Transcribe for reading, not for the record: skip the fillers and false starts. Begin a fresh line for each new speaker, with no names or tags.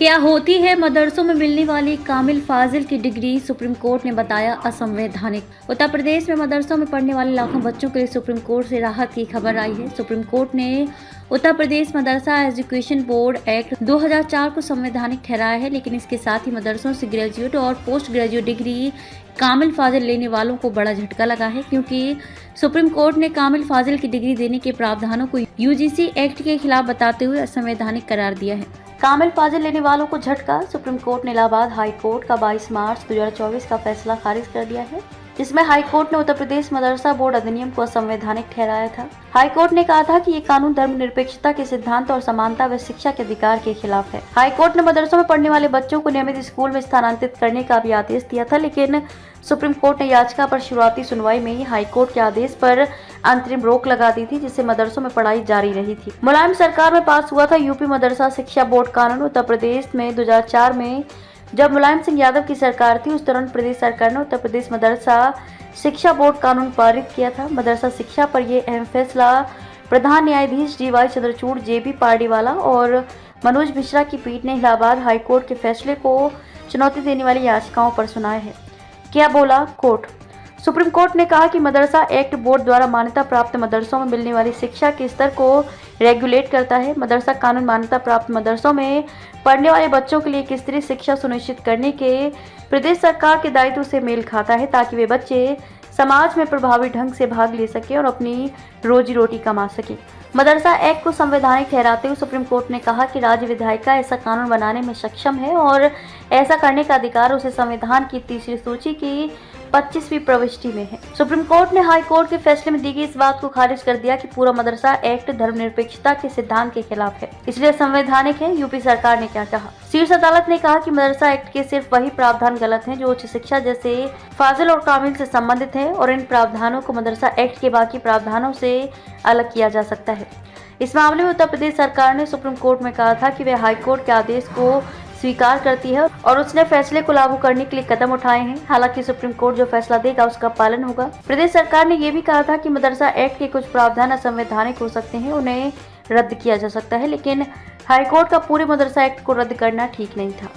क्या होती है मदरसों में मिलने वाली कामिल फाजिल की डिग्री, सुप्रीम कोर्ट ने बताया असंवैधानिक। उत्तर प्रदेश में मदरसों में पढ़ने वाले लाखों बच्चों के लिए सुप्रीम कोर्ट से राहत की खबर आई है। सुप्रीम कोर्ट ने उत्तर प्रदेश मदरसा एजुकेशन बोर्ड एक्ट 2004 को संवैधानिक ठहराया है, लेकिन इसके साथ ही मदरसों से ग्रेजुएट और पोस्ट ग्रेजुएट डिग्री कामिल फाजिल लेने वालों को बड़ा झटका लगा है, क्योंकि सुप्रीम कोर्ट ने कामिल फाजिल की डिग्री देने के प्रावधानों को यूजीसी एक्ट के खिलाफ बताते हुए असंवैधानिक करार दिया है। कामिल फाजिल लेने वालों को झटका। सुप्रीम कोर्ट ने इलाहाबाद हाई कोर्ट का 22 मार्च 2024 का फैसला खारिज कर दिया है, जिसमें हाई कोर्ट ने उत्तर प्रदेश मदरसा बोर्ड अधिनियम को असंवैधानिक ठहराया था। हाई कोर्ट ने कहा था कि ये कानून धर्मनिरपेक्षता के सिद्धांत और समानता व शिक्षा के अधिकार के खिलाफ है। हाई कोर्ट ने मदरसों में पढ़ने वाले बच्चों को नियमित स्कूल में स्थानांतरित करने का भी आदेश दिया था, लेकिन सुप्रीम कोर्ट ने याचिका पर शुरुआती सुनवाई में ही हाई कोर्ट के आदेश पर अंतरिम रोक लगा दी थी, जिससे मदरसों में पढ़ाई जारी रही थी। मुलायम सरकार में पास हुआ था यूपी मदरसा शिक्षा बोर्ड कानून। उत्तर प्रदेश में 2004 में जब मुलायम सिंह यादव की सरकार थी, उस दौरान प्रदेश सरकार ने उत्तर प्रदेश मदरसा शिक्षा बोर्ड कानून पारित किया था। मदरसा शिक्षा पर यह अहम फैसला प्रधान न्यायाधीश DY चंद्रचूड़, JB पार्डीवाला और मनोज मिश्रा की पीठ ने इलाहाबाद हाई कोर्ट के फैसले को चुनौती देने वाली याचिकाओं पर सुनाए है। क्या बोला कोर्ट? सुप्रीम कोर्ट ने कहा कि मदरसा एक्ट बोर्ड द्वारा मान्यता प्राप्त मदरसों में मिलने वाली शिक्षा के स्तर को रेगुलेट करता है। मदरसा कानून मान्यता प्राप्त मदरसों में पढ़ने वाले बच्चों के लिए एक स्तरीय शिक्षा सुनिश्चित करने के प्रदेश सरकार के दायित्व से मेल खाता है, ताकि वे बच्चे समाज में प्रभावी ढंग से भाग ले सके और अपनी रोजी रोटी कमा सके। मदरसा एक्ट को संवैधानिक ठहराते हुए सुप्रीम कोर्ट ने कहा कि राज्य विधायिका ऐसा कानून बनाने में सक्षम है और ऐसा करने का अधिकार उसे संविधान की तीसरी सूची की 25वीं प्रविष्टि में है। सुप्रीम कोर्ट ने हाई कोर्ट के फैसले में दी गई इस बात को खारिज कर दिया कि पूरा मदरसा एक्ट धर्मनिरपेक्षता के सिद्धांत के खिलाफ है, इसलिए संवैधानिक है। यूपी सरकार ने क्या कहा? शीर्ष अदालत ने कहा कि मदरसा एक्ट के सिर्फ वही प्रावधान गलत हैं जो उच्च शिक्षा जैसे फाजिल और कामिल से संबंधित है, और इन प्रावधानों को मदरसा एक्ट के बाकी प्रावधानों से अलग किया जा सकता है। इस मामले में उत्तर प्रदेश सरकार ने सुप्रीम कोर्ट में कहा था कि वह हाई कोर्ट के आदेश को स्वीकार करती है और उसने फैसले को लागू करने के लिए कदम उठाए हैं। हालांकि सुप्रीम कोर्ट जो फैसला देगा उसका पालन होगा। प्रदेश सरकार ने यह भी कहा था कि मदरसा एक्ट के कुछ प्रावधान असंवैधानिक हो सकते हैं, उन्हें रद्द किया जा सकता है, लेकिन हाईकोर्ट का पूरे मदरसा एक्ट को रद्द करना ठीक नहीं था।